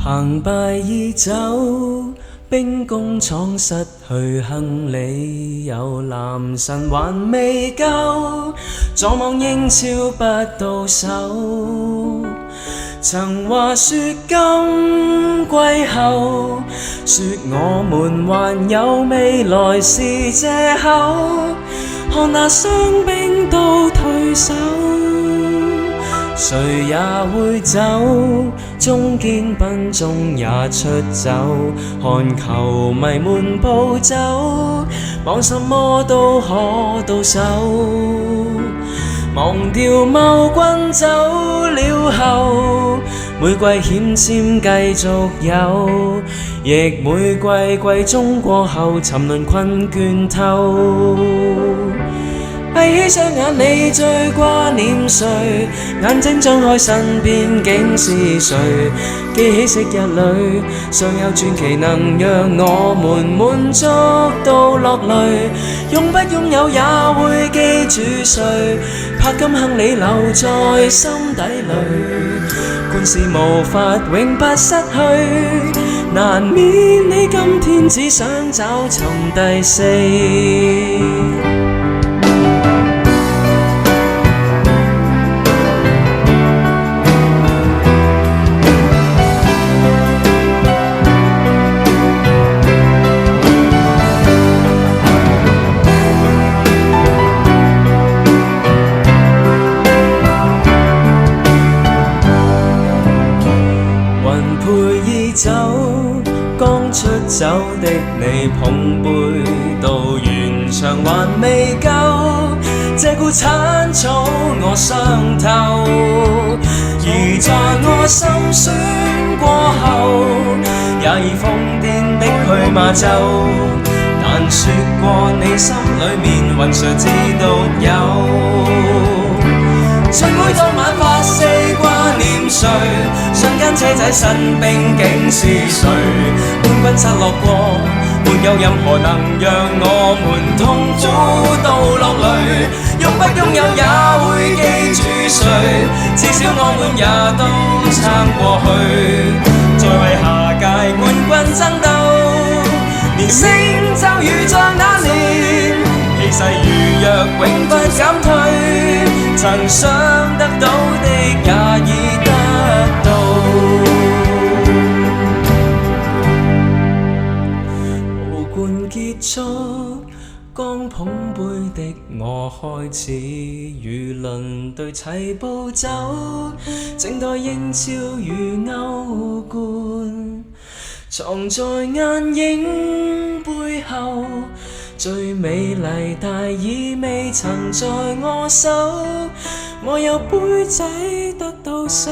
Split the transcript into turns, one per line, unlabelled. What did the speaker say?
澎湃已走，兵工廠失去亨利，有男神還未夠，坐望英超不到手。曾話說今季後，說我們還有未來是藉口，看那傷兵都退守。誰也會走，中堅兵終也出走，看球迷們步走，望什麼都可到手，忘掉某君走了後，每季險簽繼續有，亦每季中過後，沉淪困倦透。閉起雙眼，你最掛念誰？眼睛張開，身邊竟是誰？記起昔日裏，尚有傳奇能讓我們滿足到落淚。擁不擁有也會記住誰？柏金亨利留在心底裏，冠是無法永不失去，難免你今天只想找尋第四。走，剛出走的你捧杯到完場還未夠，這股殘草我傷透，而在我心酸過後，也已瘋癲的去馬走，但說過你心裏面雲誰知道有。盡每當晚發誓掛念誰，瞬間車仔新兵竟是誰？冠軍失落過，沒有任何能讓我們痛苦到落淚。擁不擁有也會記住誰？至少我們也都撐過去，再為下屆冠軍爭鬥。連星就如在那年，氣勢如若永不減退。曾想得到的也已得到，無冠結束，剛捧杯的我開始輿論對齊步走，靜待英超與歐冠，藏在眼影背後。最美麗但已未曾在我手，我有杯仔得到手。